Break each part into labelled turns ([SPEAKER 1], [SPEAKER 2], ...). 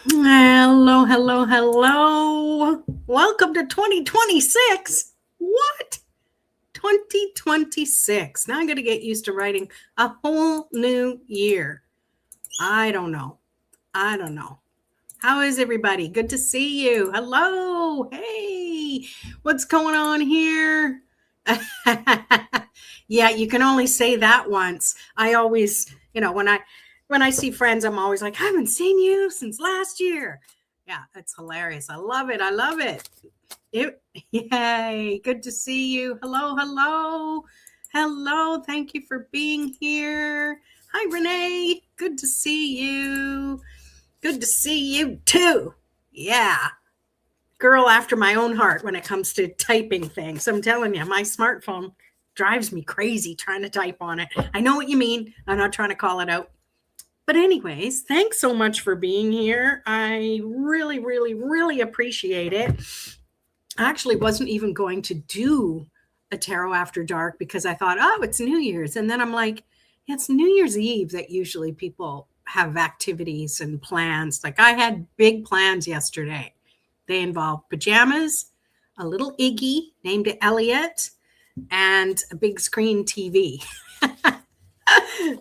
[SPEAKER 1] Hello, hello, hello. Welcome to 2026. What? 2026. Now I'm going to get used to writing a whole new year. I don't know. I don't know. How is everybody? Good to see you. Hello. Hey, what's going on here? Yeah, you can only say that once. I always, when I see friends, I'm always like, I haven't seen you since last year. Yeah, it's hilarious. I love it. I love it. Yay. Good to see you. Hello, hello. Hello. Thank you for being here. Hi, Renee. Good to see you. Good to see you too. Yeah. Girl after my own heart when it comes to typing things. I'm telling you, my smartphone drives me crazy trying to type on it. I know what you mean. I'm not trying to call it out. But, anyways, thanks so much for being here. I really, really, really appreciate it. I actually wasn't even going to do a tarot after dark because I thought, oh, it's New Year's. And then I'm like, yeah, it's New Year's Eve that usually people have activities and plans. Like I had big plans yesterday. They involved pajamas, a little Iggy named Elliot, and a big screen TV.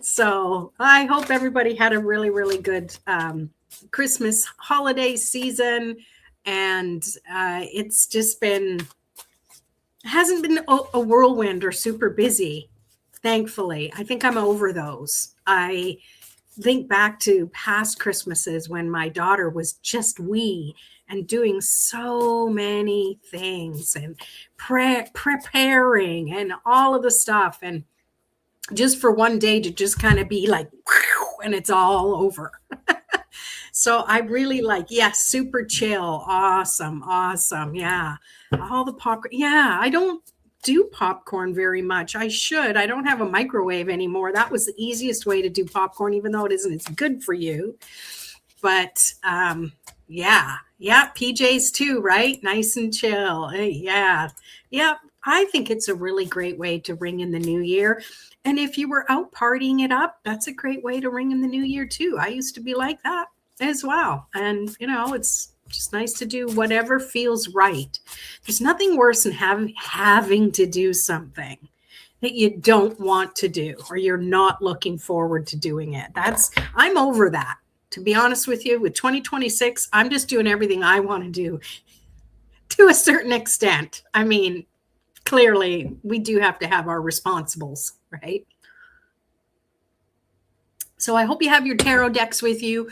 [SPEAKER 1] So I hope everybody had a really, really good Christmas holiday season. And it's just been, hasn't been a whirlwind or super busy, thankfully. I think I'm over those. I think back to past Christmases when my daughter was just wee and doing so many things and preparing and all of the stuff. And just for one day to just kind of be like, and it's all over. So I really like, yes, super chill. Awesome. Awesome. Yeah. All the popcorn. Yeah. I don't do popcorn very much. I should. I don't have a microwave anymore. That was the easiest way to do popcorn, even though it isn't as good for you. But yeah. Yeah. PJs too, right? Nice and chill. Yeah. Yeah. I think it's a really great way to ring in the new year. And if you were out partying it up, that's a great way to ring in the new year too. I used to be like that as well. And, it's just nice to do whatever feels right. There's nothing worse than having to do something that you don't want to do or you're not looking forward to doing it. I'm over that. To be honest with you, with 2026, I'm just doing everything I want to do to a certain extent. I mean, clearly we do have to have our responsibles, right? So I hope you have your tarot decks with you.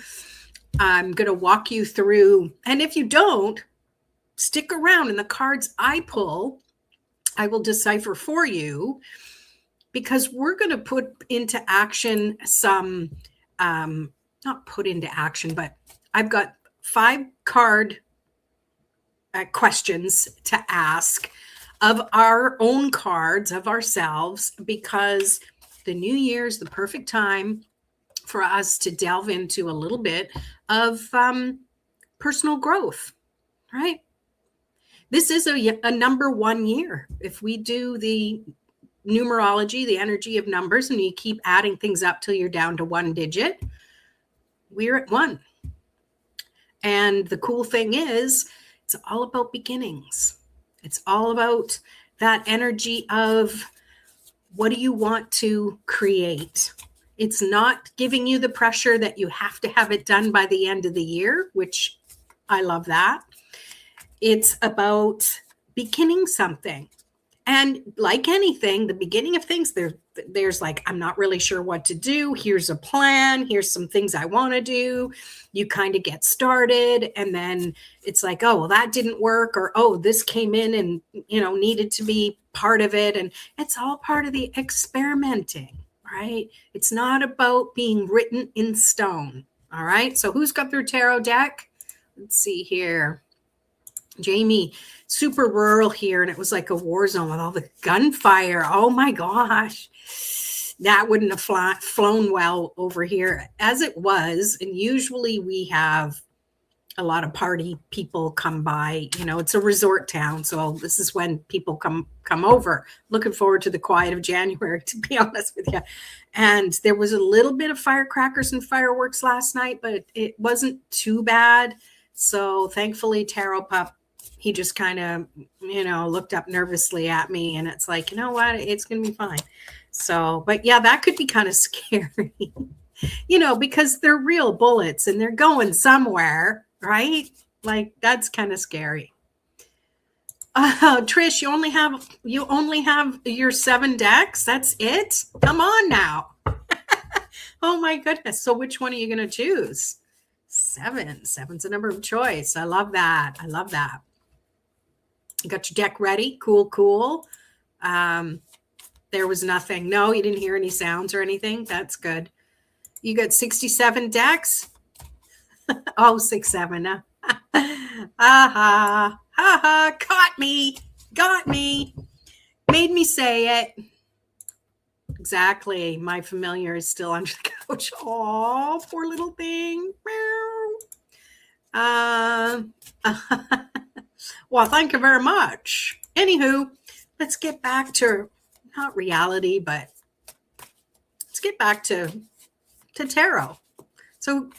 [SPEAKER 1] I'm going to walk you through. And if you don't, stick around. And the cards I pull, I will decipher for you because we're going to put into action some, not put into action, but I've got 5 card questions to ask of our own cards, of ourselves, because the new year is the perfect time for us to delve into a little bit of personal growth, right? This is a number 1 year. If we do the numerology, the energy of numbers, and you keep adding things up till you're down to 1 digit, we're at 1. And the cool thing is, it's all about beginnings. It's all about that energy of what do you want to create? It's not giving you the pressure that you have to have it done by the end of the year, which I love that. It's about beginning something. And like anything, the beginning of things, there's like, I'm not really sure what to do. Here's a plan. Here's some things I want to do. You kind of get started and then it's like, oh, well, that didn't work. Or, oh, this came in and, needed to be part of it. And it's all part of the experimenting, right? It's not about being written in stone. All right. So who's got their tarot deck? Let's see here. Jamie, super rural here, and it was like a war zone with all the gunfire. Oh my gosh, that wouldn't have flown well over here as it was. And usually we have a lot of party people come by. It's a resort town, so this is when people come over. Looking forward to the quiet of January, to be honest with you. And there was a little bit of firecrackers and fireworks last night, but it wasn't too bad. So thankfully, Taro Pup, he just kind of looked up nervously at me, and it's like, you know what, it's gonna be fine. So, but yeah, that could be kind of scary. Because they're real bullets and they're going somewhere, right? Like, that's kind of scary. Trish, you only have your 7 decks. That's it. Come on now. Oh my goodness. So which one are you going to choose? 7. 7's a number of choice. I love that. I love that. You got your deck ready. Cool. There was nothing. No, you didn't hear any sounds or anything. That's good. You got 67 decks. Oh, 6, 7. Ha ha. Caught me. Got me. Made me say it. Exactly. My familiar is still under the couch. Oh, poor little thing. Well, thank you very much. Anywho, let's get back to not reality, but let's get back to tarot. So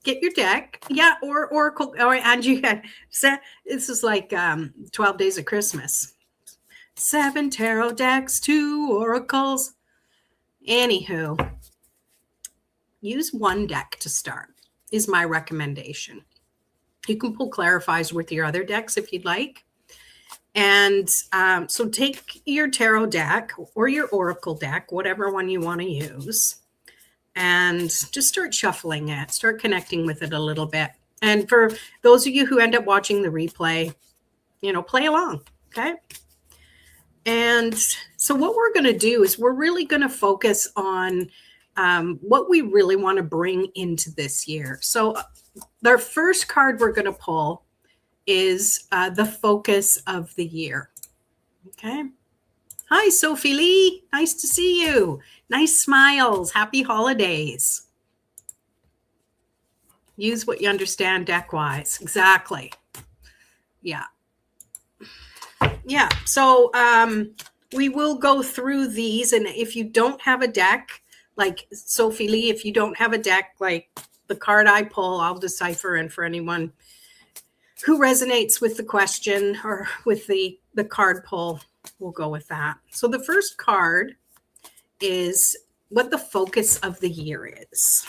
[SPEAKER 1] get your deck. Yeah, or Oracle, and you had this is like 12 Days of Christmas. 7 tarot decks, 2 oracles. Anywho, use 1 deck to start is my recommendation. You can pull clarifiers with your other decks if you'd like. And so take your tarot deck or your oracle deck, whatever one you want to use, and just start shuffling it, start connecting with it a little bit. And for those of you who end up watching the replay, play along, okay? And so what we're going to do is we're really going to focus on what we really want to bring into this year. So our first card we're going to pull is the focus of the year. Okay. Hi, Sophie Lee. Nice to see you. Nice smiles. Happy holidays. Use what you understand deck-wise. Exactly. Yeah. Yeah. So we will go through these. And if you don't have a deck, like Sophie Lee, if you don't have a deck, like the card I pull, I'll decipher. And for anyone who resonates with the question or with the card pull, we'll go with that. So the first card is what the focus of the year is.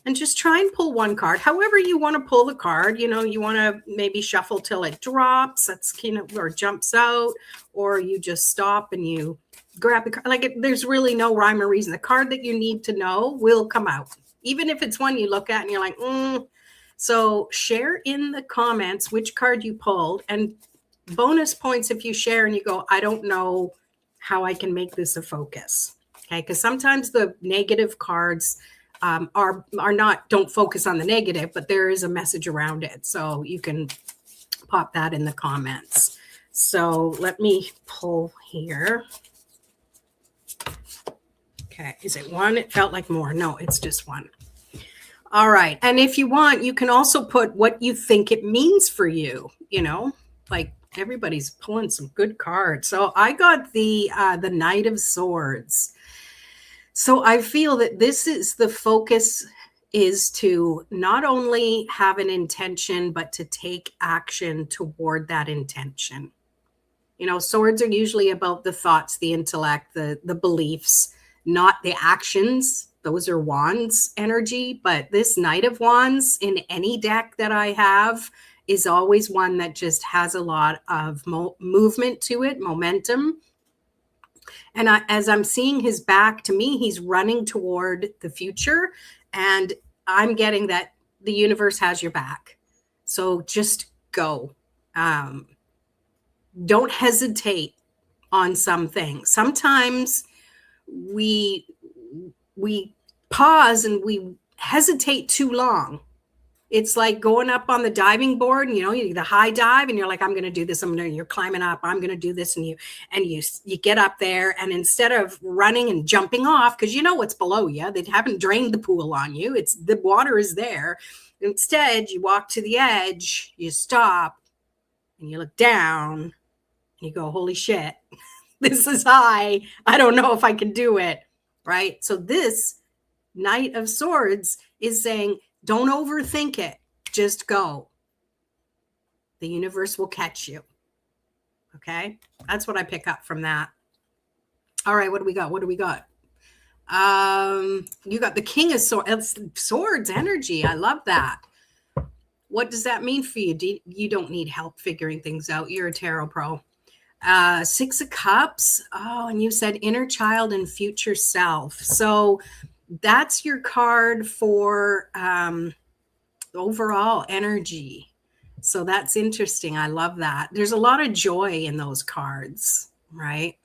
[SPEAKER 1] And just try and pull 1 card. However you want to pull the card, you want to maybe shuffle till it drops, or jumps out, or you just stop and you grab the card. Like, there's really no rhyme or reason. The card that you need to know will come out. Even if it's one you look at and you're like, So share in the comments which card you pulled, and bonus points if you share and you go, I don't know how I can make this a focus. Okay. Because sometimes the negative cards don't focus on the negative, but there is a message around it. So you can pop that in the comments. So let me pull here. Okay. Is it 1? It felt like more. No, it's just 1. All right. And if you want, you can also put what you think it means for you, like everybody's pulling some good cards. So I got the Knight of Swords. So I feel that this is the focus, is to not only have an intention, but to take action toward that intention. Swords are usually about the thoughts, the intellect, the beliefs, not the actions. Those are wands energy, but this Knight of Wands in any deck that I have is always one that just has a lot of movement to it, momentum. And as I'm seeing his back, to me, he's running toward the future. And I'm getting that the universe has your back. So just go. Don't hesitate on some things. Sometimes we pause and we hesitate too long. It's like going up on the diving board and, you know, the high dive and you're like, I'm going to do this. You're climbing up. I'm going to do this. And you get up there, and instead of running and jumping off, because you know what's below you, they haven't drained the pool on you. It's the water is there. Instead, you walk to the edge, you stop and you look down and you go, holy shit, this is high. I don't know if I can do it. Right. So this Knight of Swords is saying, don't overthink it. Just go. The universe will catch you. Okay. That's what I pick up from that. All right. What do we got? You got the King of Swords energy. I love that. What does that mean for you? You don't need help figuring things out. You're a tarot pro. Six of Cups. Oh, and you said inner child and future self. So that's your card for overall energy. So that's interesting. I love that. There's a lot of joy in those cards, right?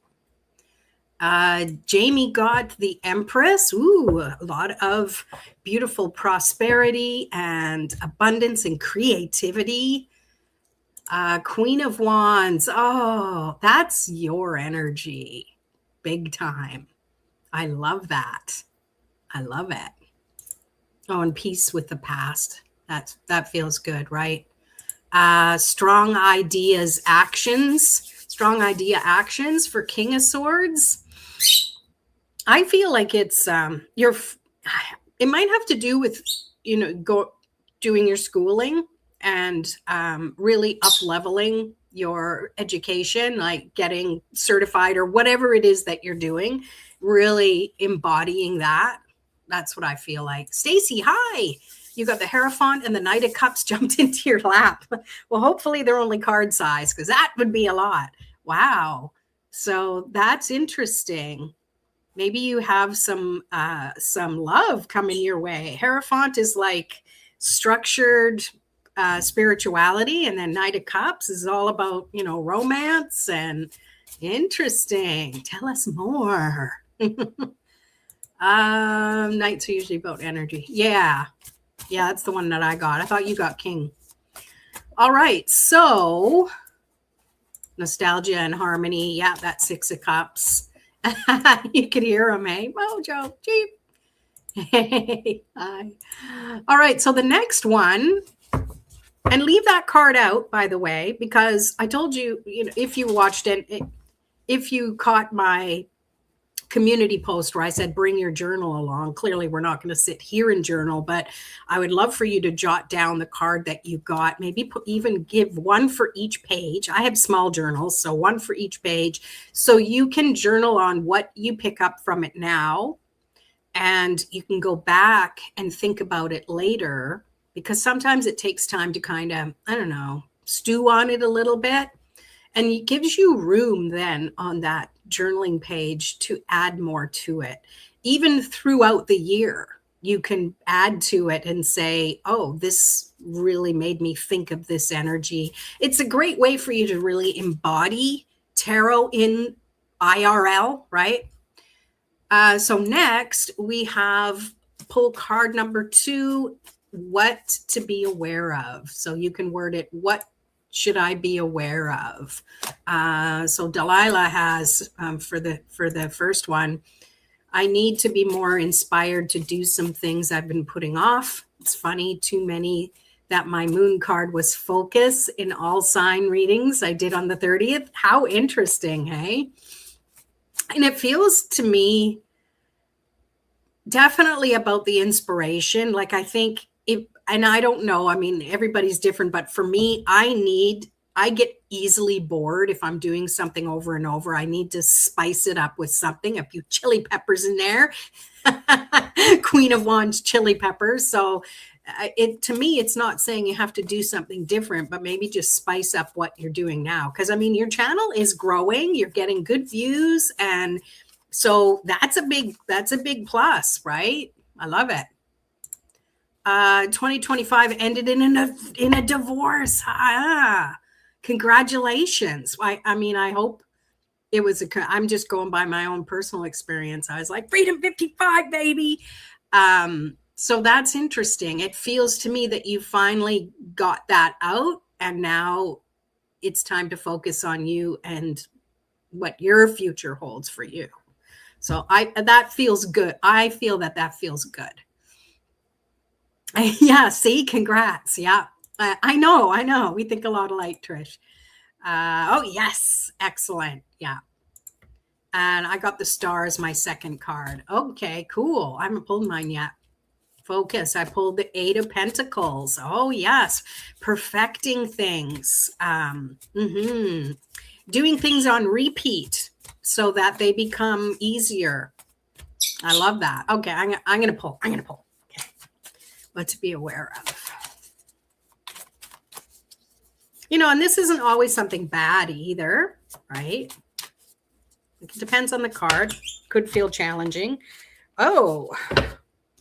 [SPEAKER 1] Jamie got the Empress. Ooh, a lot of beautiful prosperity and abundance and creativity. Queen of Wands. Oh, that's your energy. Big time. I love that. I love it. Oh, and peace with the past. That feels good, right? Strong idea actions for King of Swords. I feel like it's it might have to do with, you know, doing your schooling and really up leveling your education, like getting certified or whatever it is that you're doing, really embodying that. That's what I feel like. Stacy, hi. You got the Hierophant and the Knight of Cups jumped into your lap. Well, hopefully they're only card size, because that would be a lot. Wow. So that's interesting. Maybe you have some love coming your way. Hierophant is like structured spirituality, and then Knight of Cups is all about, you know, romance and interesting. Tell us more. Knights are usually about energy. Yeah, that's the one that I got. I thought you got King. All right, so nostalgia and harmony. Yeah, that's Six of Cups. You could hear him, eh? Mojo, Jeep. Hey, hi. All right, so the next one, and leave that card out, by the way, because I told you, you know, if you watched it, if you caught my community post where I said, bring your journal along. Clearly, we're not going to sit here and journal, but I would love for you to jot down the card that you got. Maybe even give one for each page. I have small journals, so one for each page. So you can journal on what you pick up from it now. And you can go back and think about it later, because sometimes it takes time to kind of, I don't know, stew on it a little bit. And it gives you room then on that journaling page to add more to it. Even throughout the year, you can add to it and say, oh, this really made me think of this energy. It's a great way for you to really embody tarot in IRL, right? So next we have pull card number 2, what to be aware of. So you can word it, what should I be aware of? So Delilah has for the first one, I need to be more inspired to do some things I've been putting off. It's funny, too many that my moon card was focus in all sign readings I did on the 30th. How interesting, hey? And it feels to me definitely about the inspiration. Like, I think and I don't know, I mean, everybody's different, but for me, I get easily bored if I'm doing something over and over. I need to spice it up with something, a few chili peppers in there. Queen of Wands chili peppers. So to me, it's not saying you have to do something different, but maybe just spice up what you're doing now. Because I mean, your channel is growing, you're getting good views, and so that's a big plus, right? I love it. 2025 ended in a divorce. Congratulations. I mean, I hope it was I'm just going by my own personal experience. I was like, freedom 55, baby. So that's interesting. It feels to me that you finally got that out, and now it's time to focus on you and what your future holds for you. So that feels good. I feel that feels good. Yeah, see, congrats. Yeah. I know. We think a lot alike, Trish. Oh, yes. Excellent. Yeah. And I got the star as my second card. Okay, cool. I haven't pulled mine yet. Focus. I pulled the Eight of Pentacles. Oh, yes. Perfecting things. Doing things on repeat so that they become easier. I love that. Okay, I'm going to pull. Okay. What to be aware of. And this isn't always something bad either, right? It depends on the card. Could feel challenging. Oh,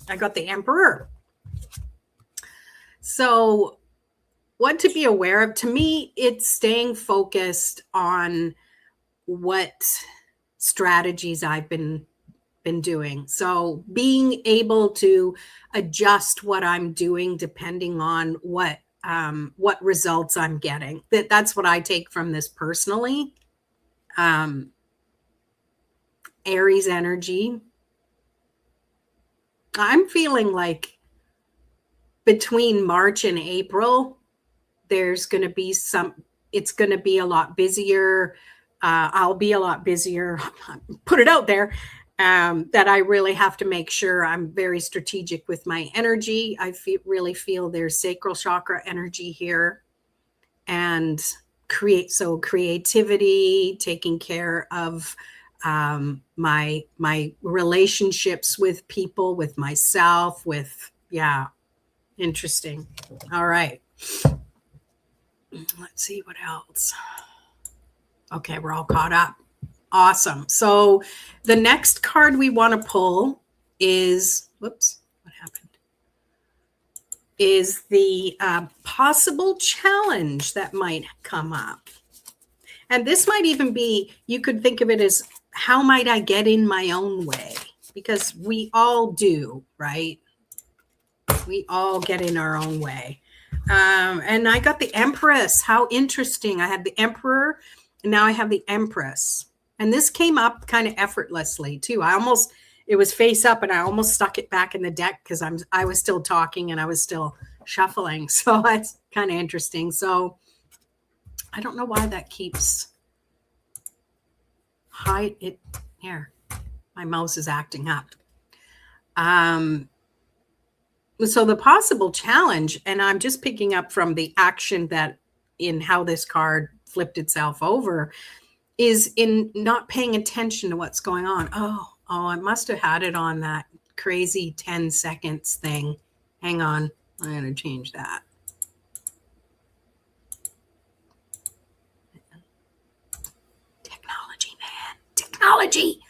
[SPEAKER 1] I got the Emperor. So what to be aware of? To me, it's staying focused on what strategies I've been doing. So being able to adjust what I'm doing depending on what results I'm getting. That's what I take from this personally. Aries energy. I'm feeling like between March and April, there's going to be it's going to be a lot busier. I'll be a lot busier. Put it out there. That I really have to make sure I'm very strategic with my energy. I really feel there's sacral chakra energy here, and creativity, taking care of my relationships with people, with myself, interesting. All right. Let's see what else. Okay, we're all caught up. Awesome. So the next card we want to pull is, whoops, what happened? Is the possible challenge that might come up. And this might even be, you could think of it as, how might I get in my own way? Because we all do, right? We all get in our own way. And I got the Empress. How interesting. I had the Emperor, and now I have the Empress. And this came up kind of effortlessly too. It was face up, and I almost stuck it back in the deck because I was still talking and I was still shuffling. So that's kind of interesting. So I don't know why that keeps hide it here. My mouse is acting up. So the possible challenge, and I'm just picking up from the action that in how this card flipped itself over, is in not paying attention to what's going on. Oh, I must have had it on that crazy 10 seconds thing. Hang on. I'm going to change that. Technology, man. Technology.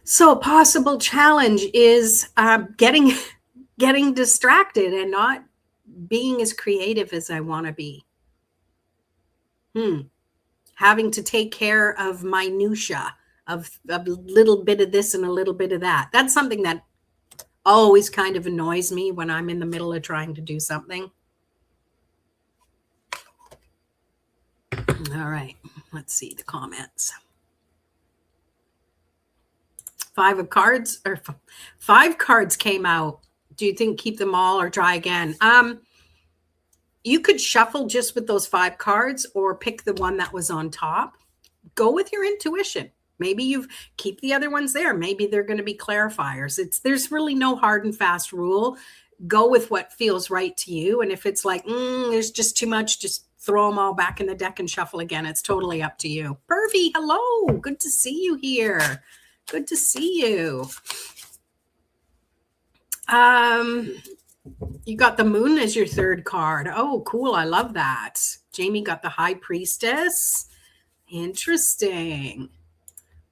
[SPEAKER 1] So a possible challenge is getting distracted and not being as creative as I want to be. Having to take care of minutia, of a little bit of this and a little bit of that. That's something that always kind of annoys me when I'm in the middle of trying to do something. All right, let's see the comments. 5 cards came out. Do you think keep them all or try again? You could shuffle just with those 5 cards or pick the one that was on top. Go with your intuition. Maybe you keep the other ones there. Maybe they're going to be clarifiers. There's really no hard and fast rule. Go with what feels right to you. And if it's like, there's just too much, just throw them all back in the deck and shuffle again. It's totally up to you. Pervy, hello. Good to see you here. Good to see you. You got the Moon as your 3rd card. Oh, cool. I love that. Jamie got the High Priestess. Interesting.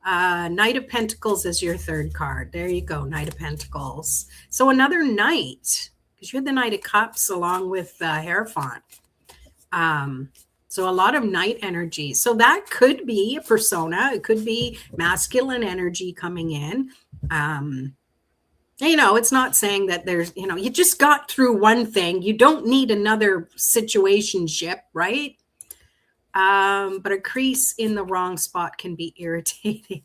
[SPEAKER 1] Knight of Pentacles as your 3rd card. There you go. Knight of Pentacles. So another Knight, because you had the Knight of Cups along with Hierophant. So a lot of Knight energy. So that could be a persona. It could be masculine energy coming in. It's not saying that there's, you just got through one thing. You don't need another situationship, right? But a crease in the wrong spot can be irritating.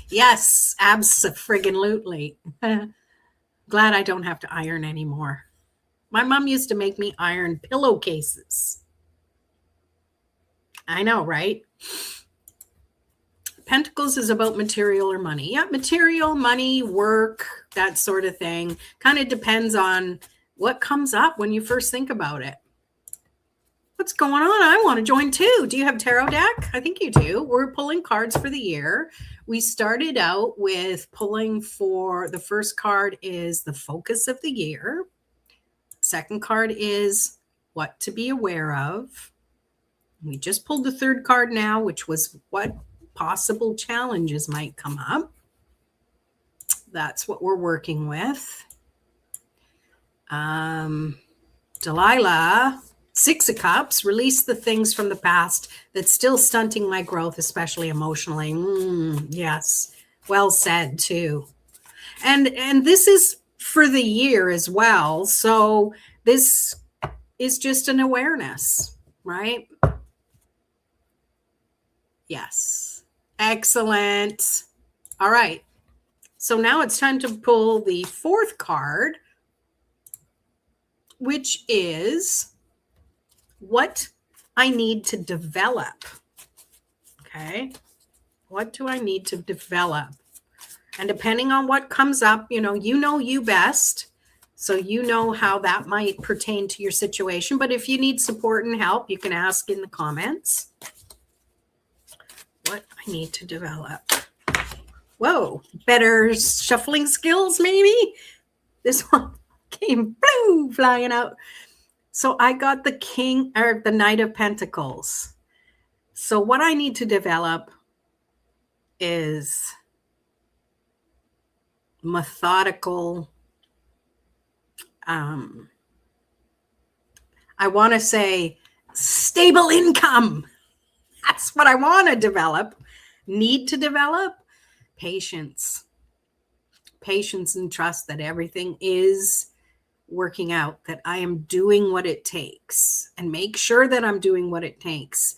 [SPEAKER 1] Yes, abso-friggin-lutely. Glad I don't have to iron anymore. My mom used to make me iron pillowcases. I know, right? Pentacles is about material or money. Yeah, material, money, work, that sort of thing. Kind of depends on what comes up when you first think about it. What's going on? I want to join too. Do you have tarot deck? I think you do. We're pulling cards for the year. We started out with pulling for the first card is the focus of the year. Second card is what to be aware of. We just pulled the third card now, which was what possible challenges might come up. That's what we're working with. Delilah, Six of Cups, release the things from the past that's still stunting my growth, especially emotionally. Yes, well said too. And this is for the year as well. So this is just an awareness, right? Yes. Excellent. All right. So now it's time to pull the fourth card, which is what I need to develop. Okay. What do I need to develop? And depending on what comes up, you know you best. So you know how that might pertain to your situation. But if you need support and help, you can ask in the comments. What I need to develop. Whoa, better shuffling skills, maybe? This one came flying out. So I got the King or the Knight of Pentacles. So what I need to develop is methodical. I want to say stable income. That's what I want to develop. Need to develop patience. Patience and trust that everything is working out, that I am doing what it takes, and make sure that I'm doing what it takes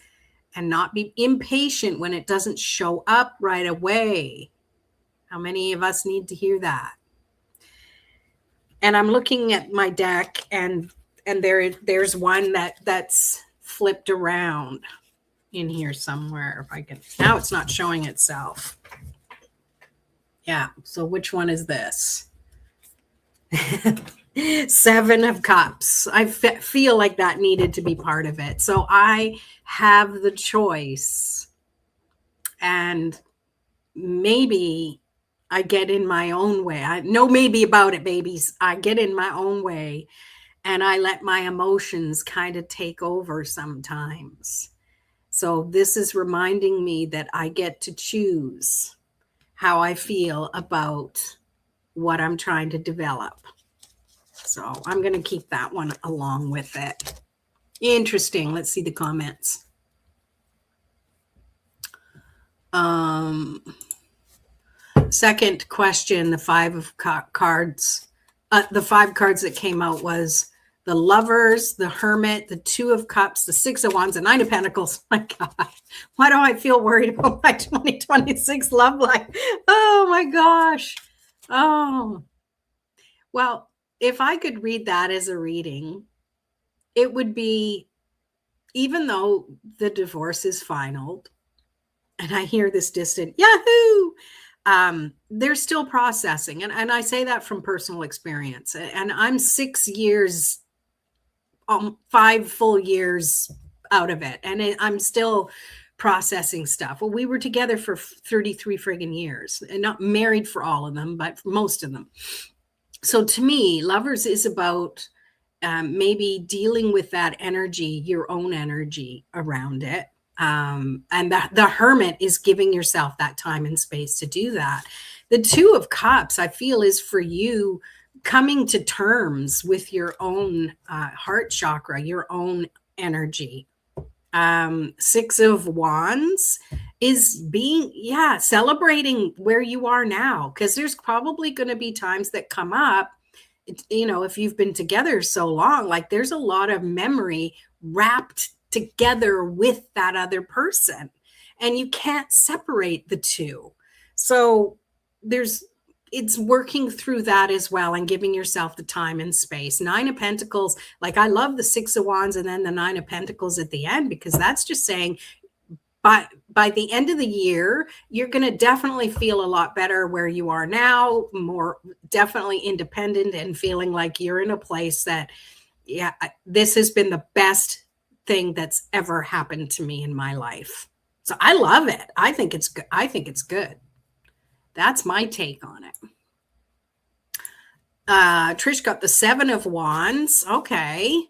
[SPEAKER 1] and not be impatient when it doesn't show up right away. How many of us need to hear that? And I'm looking at my deck and there's one that's flipped around in here somewhere. If I can, now it's not showing itself. Yeah. So which one is this? Seven of Cups. I feel like that needed to be part of it. So I have the choice, and maybe I get in my own way. I know maybe about it, babies. I get in my own way and I let my emotions kind of take over sometimes. So this is reminding me that I get to choose how I feel about what I'm trying to develop. So I'm going to keep that one along with it. Interesting. Let's see the comments. Second question, the five of cards. The five cards that came out was the Lovers, the Hermit, the Two of Cups, the Six of Wands, the Nine of Pentacles. My God, why do I feel worried about my 2026 love life? Oh my gosh. Oh, well, if I could read that as a reading, it would be, even though the divorce is final, and I hear this distant Yahoo, they're still processing. And I say that from personal experience. And I'm 6 years, 5 full years out of it. And I'm still processing stuff. Well, we were together for 33 friggin' years, and not married for all of them, but most of them. So to me, Lovers is about maybe dealing with that energy, your own energy around it. And the Hermit is giving yourself that time and space to do that. The Two of Cups, I feel, is for you coming to terms with your own heart chakra, your own energy. Six of Wands is being, celebrating where you are now. Because there's probably going to be times that come up, if you've been together so long, like there's a lot of memory wrapped together with that other person, and you can't separate the two. So it's working through that as well, and giving yourself the time and space. Nine of Pentacles, like I love the Six of Wands and then the Nine of Pentacles at the end, because that's just saying by the end of the year, you're going to definitely feel a lot better where you are now, more definitely independent, and feeling like you're in a place that, this has been the best thing that's ever happened to me in my life. So I love it. I think it's good. That's my take on it. Trish got the Seven of Wands. Okay.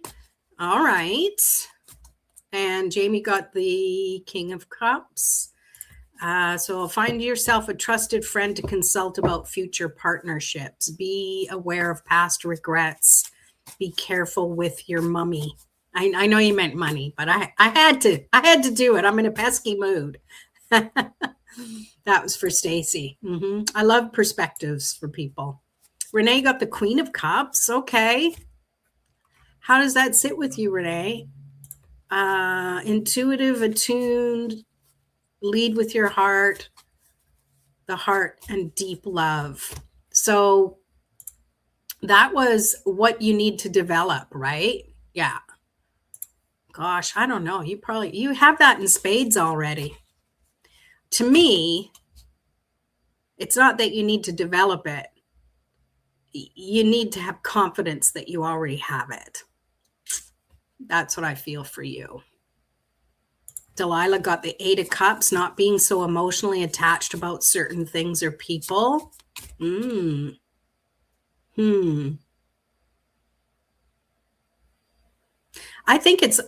[SPEAKER 1] All right. And Jamie got the King of Cups. So find yourself a trusted friend to consult about future partnerships. Be aware of past regrets. Be careful with your mummy. I know you meant money, but I had to do it. I'm in a pesky mood. That was for Stacy. I love perspectives for people. Renee got the Queen of Cups. Okay. How does that sit with you, Renee? Intuitive, attuned, lead with your heart, the heart, and deep love. So that was what you need to develop, right? Yeah. Gosh, I don't know. You have that in spades already. To me, it's not that you need to develop it. You need to have confidence that you already have it. That's what I feel for you. Delilah got the Eight of Cups, not being so emotionally attached about certain things or people. I think it's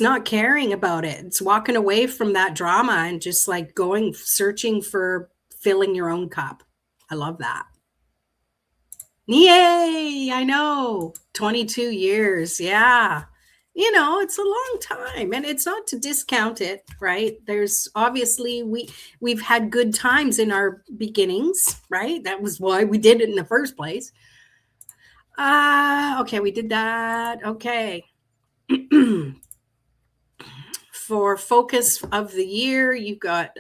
[SPEAKER 1] not caring about it. It's walking away from that drama and just like searching for filling your own cup. I love that. Yay! I know. 22 years. Yeah. It's a long time, and it's not to discount it, right? There's obviously we've had good times in our beginnings, right? That was why we did it in the first place. Okay, we did that. Okay. For focus of the year, you got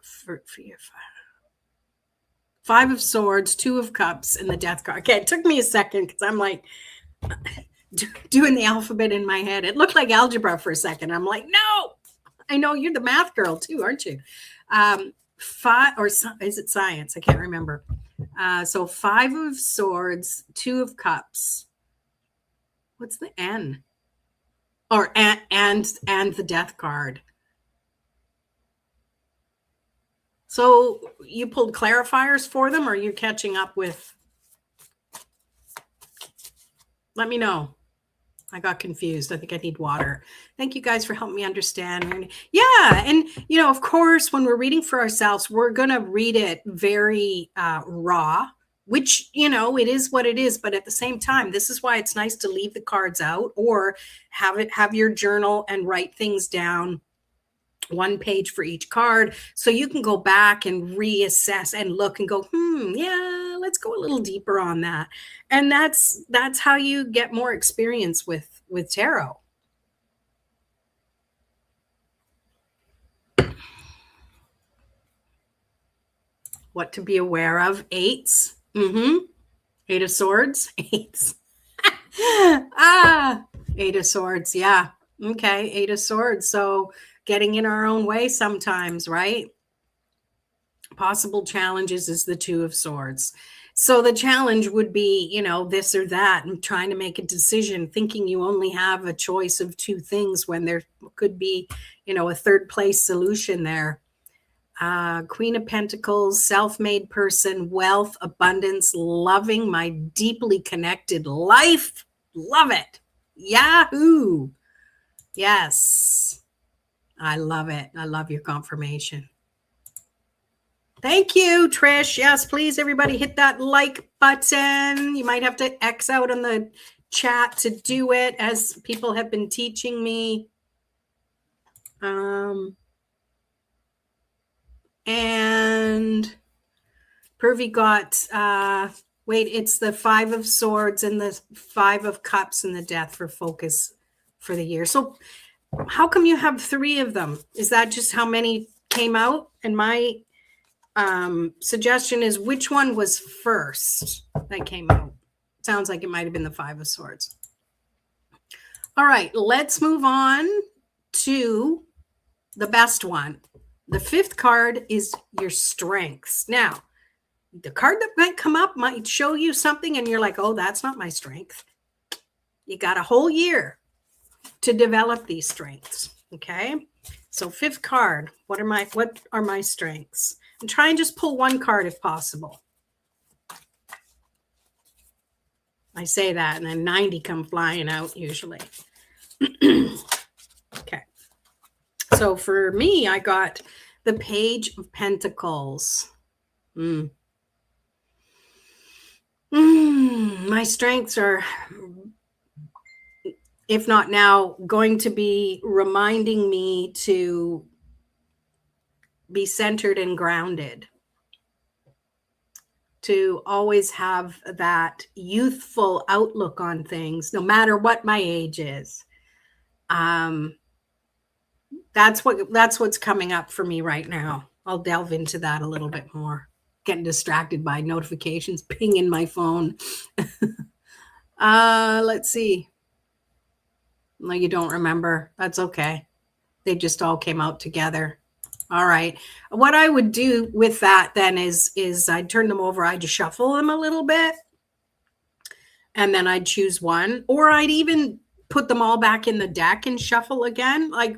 [SPEAKER 1] for your Five of Swords, Two of Cups, and the Death card. Okay, it took me a second because I'm like doing the alphabet in my head. It looked like algebra for a second. I'm like, no, I know you're the math girl too, aren't you? Five, or is it science? I can't remember. So Five of Swords, Two of Cups. What's the N? Or and the Death card. So you pulled clarifiers for them, or are you catching up with? Let me know. I got confused. I think I need water. Thank you guys for helping me understand. Yeah. And, of course, when we're reading for ourselves, we're going to read it very raw, which, it is what it is. But at the same time, this is why it's nice to leave the cards out, or have your journal and write things down, one page for each card, so you can go back and reassess and look and go, yeah, let's go a little deeper on that. And that's how you get more experience with tarot. What to be aware of? Eights. Eight of Swords. Eights. Eight of Swords. Yeah. Okay. Eight of Swords. So getting in our own way sometimes, right? Possible challenges is the Two of Swords. So the challenge would be, this or that, and trying to make a decision, thinking you only have a choice of two things when there could be, a third place solution there. Queen of Pentacles, self-made person, wealth, abundance, loving my deeply connected life. Love it. Yahoo. Yes. I love it. I love your confirmation. Thank you, Trish. Yes, please, everybody hit that like button. You might have to X out on the chat to do it, as people have been teaching me. And Pervy got, wait, it's the 5 of Swords and the 5 of Cups and the Death for focus for the year. So how come you have 3 of them? Is that just how many came out? And my suggestion is, which one was first that came out? Sounds like it might have been the 5 of Swords. All right, let's move on to the best one. The 5th card is your strengths. Now, the card that might come up might show you something and you're like, oh, that's not my strength. You got a whole year to develop these strengths. Okay. So 5th card, what are my strengths? And try and just pull one card if possible. I say that and then 90 come flying out usually. Okay. So for me, I got the Page of Pentacles. My strengths are, if not now, going to be reminding me to be centered and grounded, to always have that youthful outlook on things, no matter what my age is. That's what's coming up for me right now. I'll delve into that a little bit more. Getting distracted by notifications pinging my phone. Let's see. No, you don't remember. That's okay. They just all came out together. All right. What I would do with that then is I'd turn them over. I'd just shuffle them a little bit. And then I'd choose one. Or I'd even put them all back in the deck and shuffle again. Like,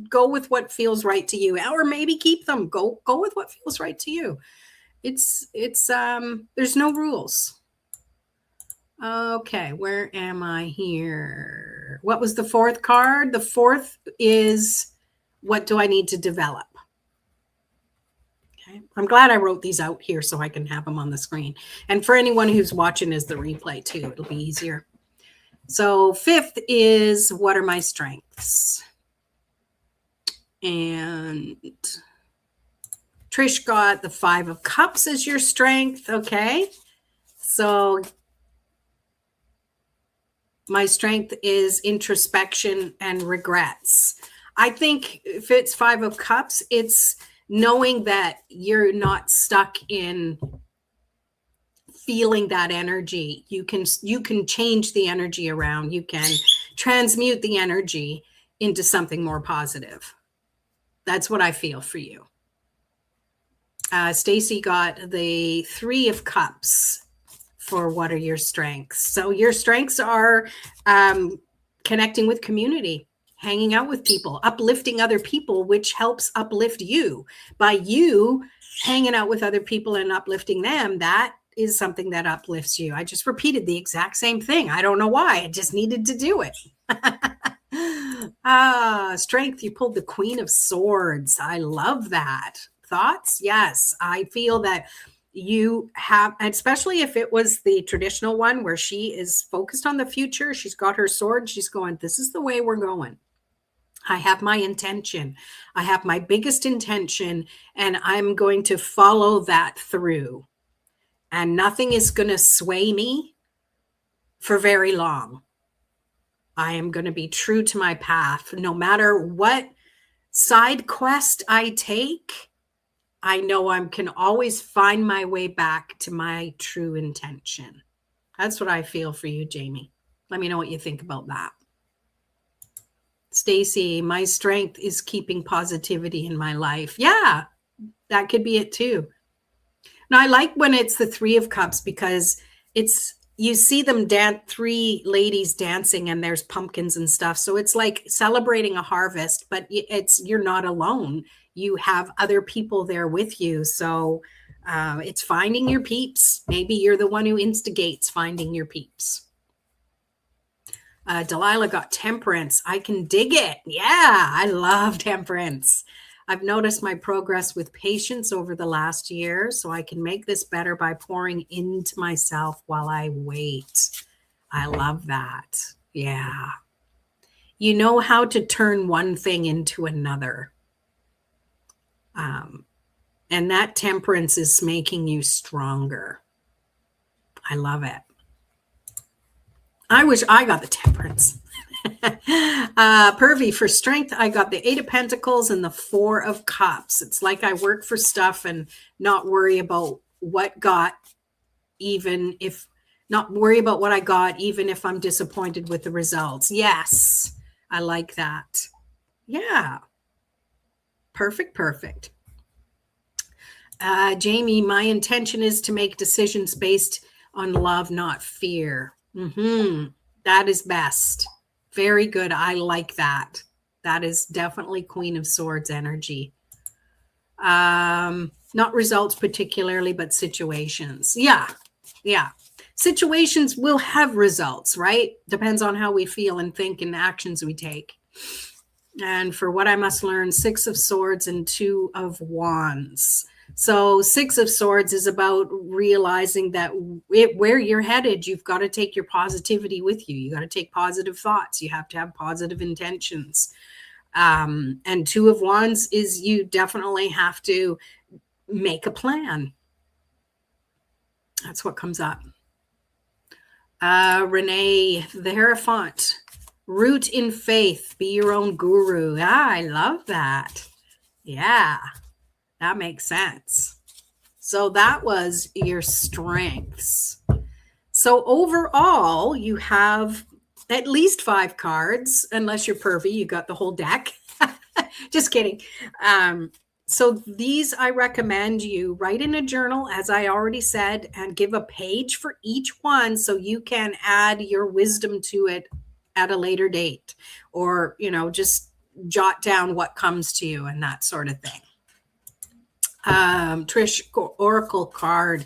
[SPEAKER 1] go with what feels right to you. Or maybe keep them. Go with what feels right to you. It's there's no rules. Okay, where am I here? What was the 4th card? The 4th is, what do I need to develop? Okay, I'm glad I wrote these out here so I can have them on the screen. And for anyone who's watching as the replay too, it'll be easier. So 5th is, what are my strengths? And Trish got the 5 of Cups as your strength. Okay. So my strength is introspection and regrets. I think if it's 5 of Cups, it's knowing that you're not stuck in feeling that energy. You can change the energy around. You can transmute the energy into something more positive. That's what I feel for you. Stacy got the 3 of Cups for what are your strengths. So your strengths are connecting with community, hanging out with people, uplifting other people, which helps uplift you. By you hanging out with other people and uplifting them, that is something that uplifts you. I just repeated the exact same thing. I don't know why. I just needed to do it. Strength, you pulled the Queen of Swords. I love that. Thoughts? Yes, I feel that you have, especially if it was the traditional one where she is focused on the future. She's got her sword. She's going, this is the way we're going. I have my intention. I have my biggest intention, and I'm going to follow that through. And nothing is going to sway me for very long. I am going to be true to my path. No matter what side quest I take, I know I can always find my way back to my true intention. That's what I feel for you, Jamie. Let me know what you think about that. Stacy, my strength is keeping positivity in my life. Yeah, that could be it too. Now, I like when it's the 3 of Cups because it's, you see them dance, 3 ladies dancing, and there's pumpkins and stuff. So it's like celebrating a harvest, but you're not alone. You have other people there with you. So it's finding your peeps. Maybe you're the one who instigates finding your peeps. Delilah got Temperance. I can dig it. Yeah, I love Temperance. I've noticed my progress with patience over the last year, so I can make this better by pouring into myself while I wait. I love that. Yeah. You know how to turn one thing into another. And that temperance is making you stronger. I love it. I wish I got the temperance. Purvi, for strength, I got the 8 of Pentacles and the 4 of Cups. It's like I work for stuff and not worry about what got, even if not worry about what I got, even if I'm disappointed with the results. Yes, I like that. Yeah. Perfect. Jamie, my intention is to make decisions based on love, not fear. That is best. Very good. I like that. That is definitely Queen of Swords energy. Not results particularly, but situations. Yeah. Situations will have results, right? Depends on how we feel and think and actions we take. And for what I must learn, 6 of Swords and 2 of Wands. So 6 of Swords is about realizing that where you're headed, you've got to take your positivity with you. You got to take positive thoughts. You have to have positive intentions. And 2 of Wands is you definitely have to make a plan. That's what comes up. Renee, the Hierophant. Root in faith. Be your own guru. I love that. Yeah. That makes sense. So that was your strengths. So overall, you have at least 5 cards, unless you're pervy, you got the whole deck. Just kidding. So these I recommend you write in a journal, as I already said, and give a page for each one so you can add your wisdom to it at a later date, or, just jot down what comes to you and that sort of thing. Trish, Oracle card.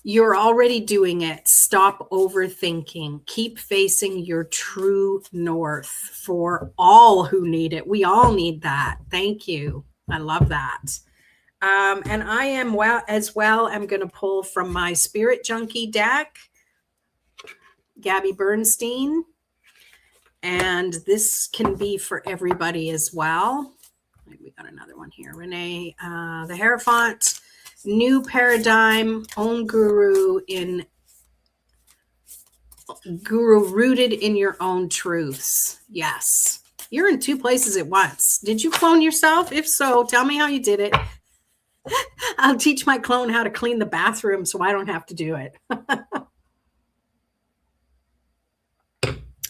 [SPEAKER 1] You're already doing it. Stop overthinking. Keep facing your true north for all who need it. We all need that. Thank you. I love that. And I am I'm going to pull from my Spirit Junkie deck, Gabby Bernstein. And this can be for everybody as well. We got another one here. Renee, the Hierophant, new paradigm, own guru rooted in your own truths. Yes. You're in 2 places at once. Did you clone yourself? If so, tell me how you did it. I'll teach my clone how to clean the bathroom so I don't have to do it.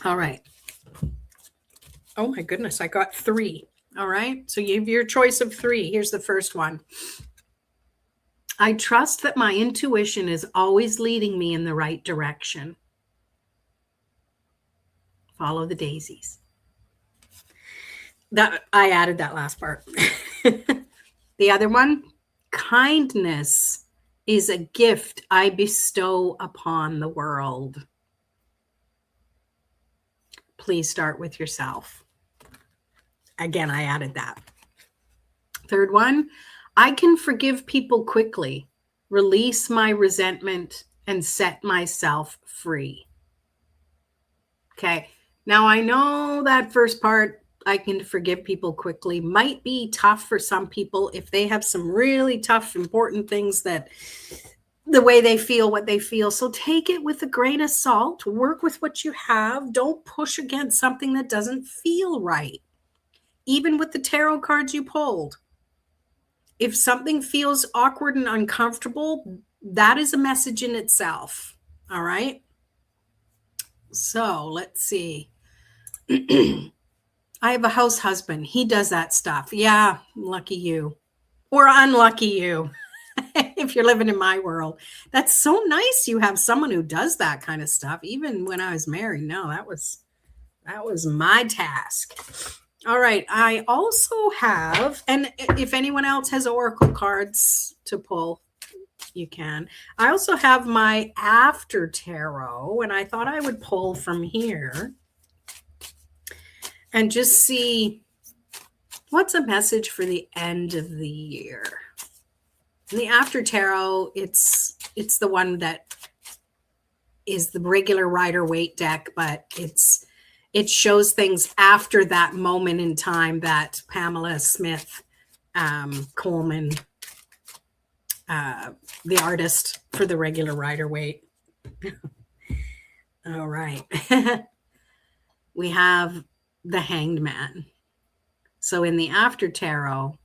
[SPEAKER 1] All right. Oh my goodness, I got 3. All right. So you have your choice of 3. Here's the first one. I trust that my intuition is always leading me in the right direction. Follow the daisies. That I added that last part. The other one, kindness is a gift I bestow upon the world. Please start with yourself. Again, I added that. Third one, I can forgive people quickly, release my resentment, and set myself free. Okay. Now, I know that first part, I can forgive people quickly, might be tough for some people if they have some really tough, important things that the way they feel, what they feel. So take it with a grain of salt. Work with what you have. Don't push against something that doesn't feel right. Even with the tarot cards you pulled. If something feels awkward and uncomfortable, that is a message in itself. All right. So let's see. I have a house husband. He does that stuff. Yeah, lucky you. Or unlucky you. If you're living in my world. That's so nice you have someone who does that kind of stuff. Even when I was married. No, that was my task. All right. I also have, and if anyone else has oracle cards to pull, you can. I also have my after tarot, and I thought I would pull from here and just see what's a message for the end of the year. In the after tarot, it's the one that is the regular Rider-Waite deck, but it's it shows things after that moment in time that Pamela Smith Coleman, the artist for the regular Rider-Waite. All right. We have the Hanged Man. So in the after tarot,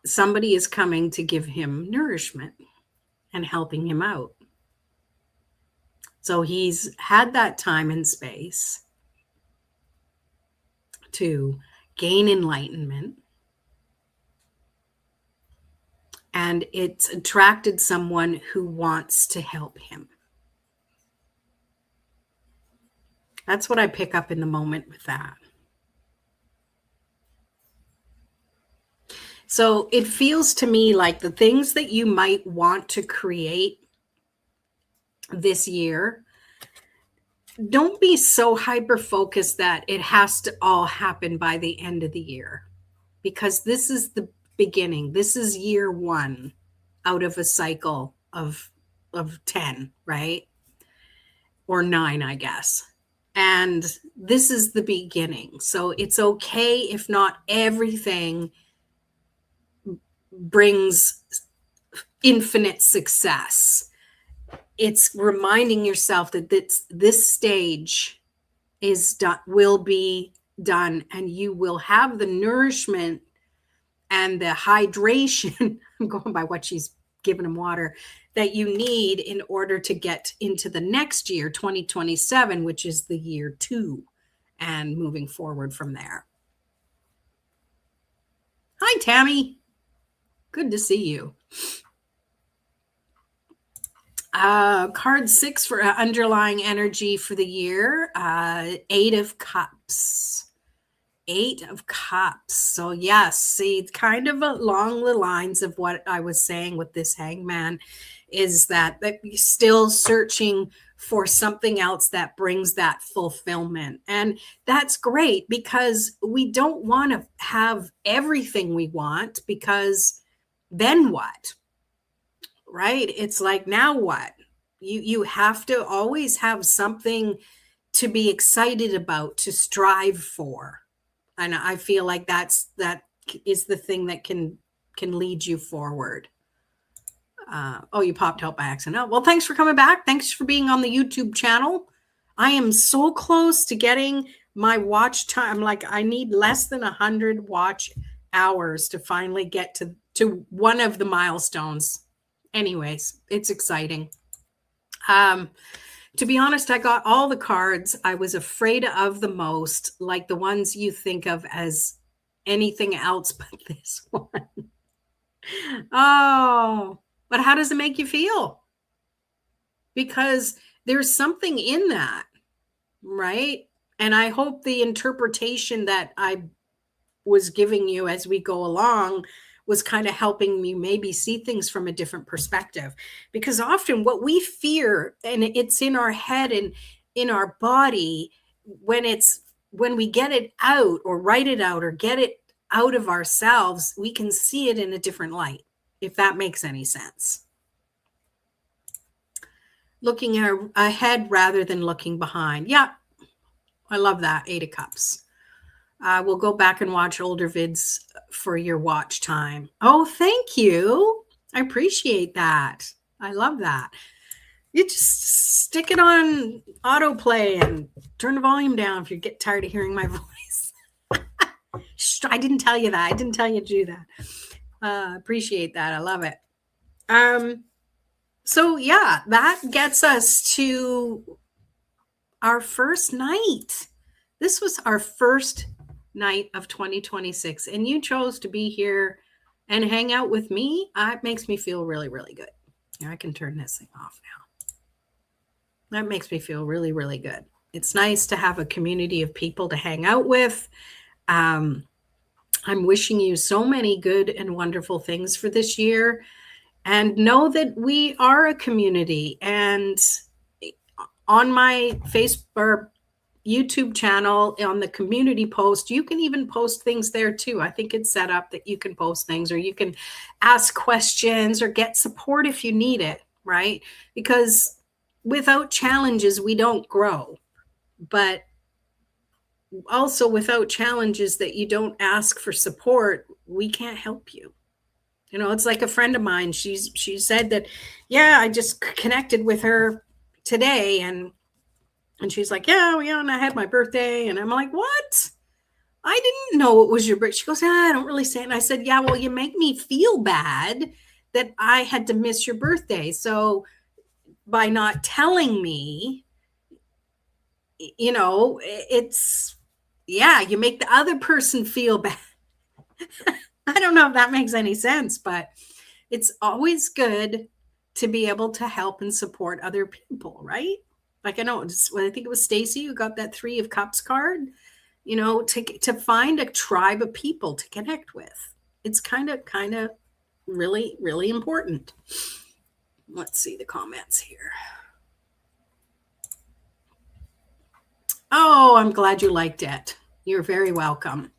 [SPEAKER 1] somebody is coming to give him nourishment and helping him out. So he's had that time and space to gain enlightenment. And it's attracted someone who wants to help him. That's what I pick up in the moment with that. So it feels to me like the things that you might want to create this year, don't be so hyper focused that it has to all happen by the end of the year, because this is the beginning. This is year 1 out of a cycle of 10, right? Or 9, I guess. And this is the beginning. So it's okay if not everything brings infinite success. It's reminding yourself that this stage is done, will be done, and you will have the nourishment and the hydration, I'm going by what she's giving him water, that you need in order to get into the next year, 2027, which is the year 2, and moving forward from there. Hi, Tammy. Good to see you. Card 6 for underlying energy for the year. 8 of Cups. 8 of Cups. So yes, see, kind of along the lines of what I was saying with this hangman, is that you're still searching for something else that brings that fulfillment. And that's great, because we don't want to have everything we want, because then what? Right? It's like, now what? You have to always have something to be excited about, to strive for. And I feel like that is the thing that can lead you forward. Oh, you popped out by accident. Oh, well, thanks for coming back. Thanks for being on the YouTube channel. I am so close to getting my watch time. Like, I need less than 100 watch hours to finally get to one of the milestones. Anyways, it's exciting. To be honest, I got all the cards I was afraid of the most, like the ones you think of as anything else but this one. Oh, but how does it make you feel? Because there's something in that, right? And I hope the interpretation that I was giving you as we go along was kind of helping me maybe see things from a different perspective. Because often what we fear, and it's in our head and in our body, when we get it out or write it out or get it out of ourselves, we can see it in a different light, if that makes any sense. Looking ahead rather than looking behind. Yeah, I love that. 8 of Cups. We'll go back and watch older vids for your watch time. Oh, thank you. I appreciate that. I love that. You just stick it on autoplay and turn the volume down if you get tired of hearing my voice. I didn't tell you that. I didn't tell you to do that. Appreciate that. I love it. So yeah, that gets us to our first night. This was our first night of 2026, and you chose to be here and hang out with me. It makes me feel really, really good. I can turn this thing off now. That makes me feel really, really good. It's nice to have a community of people to hang out with. I'm wishing you so many good and wonderful things for this year, and know that we are a community. And on my Facebook or YouTube channel, on the community post, you can even post things there too. I think it's set up that you can post things, or you can ask questions or get support if you need it, right? Because without challenges, we don't grow. But also without challenges that you don't ask for support, we can't help you. You know, it's like a friend of mine. She said that, yeah, I just connected with her today, and she's like, yeah, well, yeah, and I had my birthday, and I'm like, what? I didn't know it was your birthday. She goes, I don't really say it. And I said, yeah, well, you make me feel bad that I had to miss your birthday. So by not telling me, you know, it's, yeah, you make the other person feel bad. I don't know if that makes any sense, but it's always good to be able to help and support other people, right? Like I know, I think it was Stacy who got that 3 of Cups card. You know, to find a tribe of people to connect with. It's kind of really, really important. Let's see the comments here. Oh, I'm glad you liked it. You're very welcome.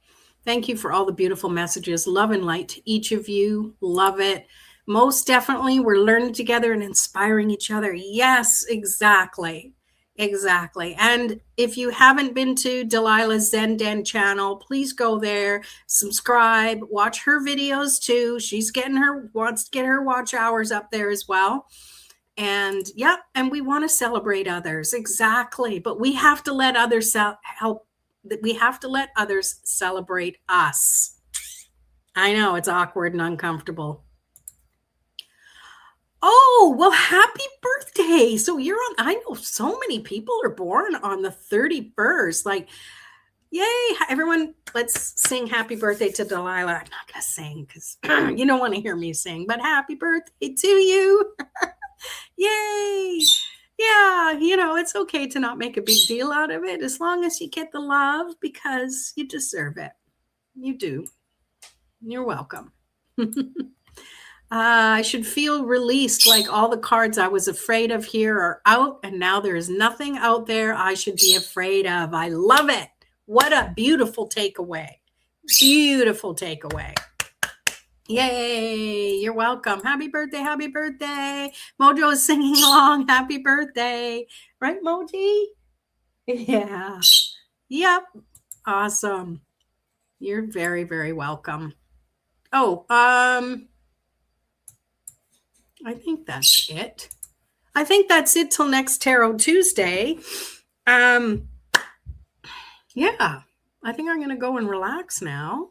[SPEAKER 1] Thank you for all the beautiful messages. Love and light to each of you. Love it. Most definitely, we're learning together and inspiring each other. Yes, exactly. Exactly. And if you haven't been to Delilah's Zen Den channel, please go there, subscribe, watch her videos too. She's wants to get her watch hours up there as well. And yeah, and we want to celebrate others. Exactly. But we have to let others help. We have to let others celebrate us. I know it's awkward and uncomfortable. Oh, well, happy birthday. So you're on, I know so many people are born on the 31st. Like, yay. Everyone, let's sing happy birthday to Delilah. I'm not going to sing because you don't want to hear me sing, but happy birthday to you. Yay. Yeah, you know, it's okay to not make a big deal out of it as long as you get the love because you deserve it. You do. You're welcome. I should feel released, like all the cards I was afraid of here are out, and now there is nothing out there I should be afraid of. I love it. What a beautiful takeaway. Beautiful takeaway. Yay, you're welcome. Happy birthday, happy birthday. Mojo is singing along. Happy birthday. Right, Moji? Yeah. Yep. Awesome. You're very, very welcome. Oh, I think that's it. I think that's it till next Tarot Tuesday. Yeah, I think I'm going to go and relax now.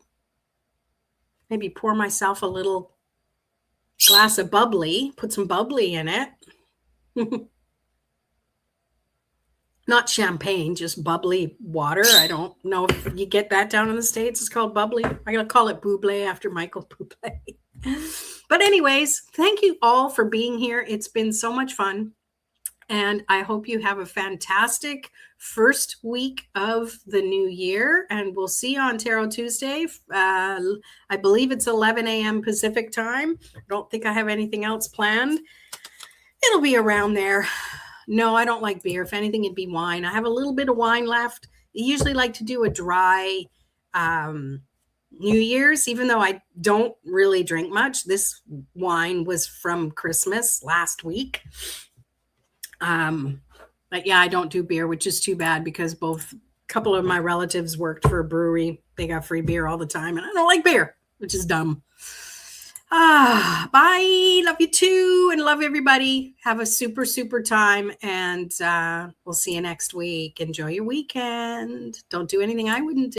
[SPEAKER 1] Maybe pour myself a little glass of bubbly, put some bubbly in it. Not champagne, just bubbly water. I don't know if you get that down in the States. It's called bubbly. I'm going to call it Bublé after Michael Bublé. But anyways, thank you all for being here. It's been so much fun. And I hope you have a fantastic first week of the new year. And we'll see you on Tarot Tuesday. I believe it's 11 a.m. Pacific time. I don't think I have anything else planned. It'll be around there. No, I don't like beer. If anything, it'd be wine. I have a little bit of wine left. I usually like to do a dry New Year's, even though I don't really drink much. This wine was from Christmas last week. But yeah, I don't do beer, which is too bad because both a couple of my relatives worked for a brewery. They got free beer all the time, and I don't like beer, which is dumb. Bye. Love you too, and love everybody. Have a super, super time, and we'll see you next week. Enjoy your weekend. Don't do anything I wouldn't do.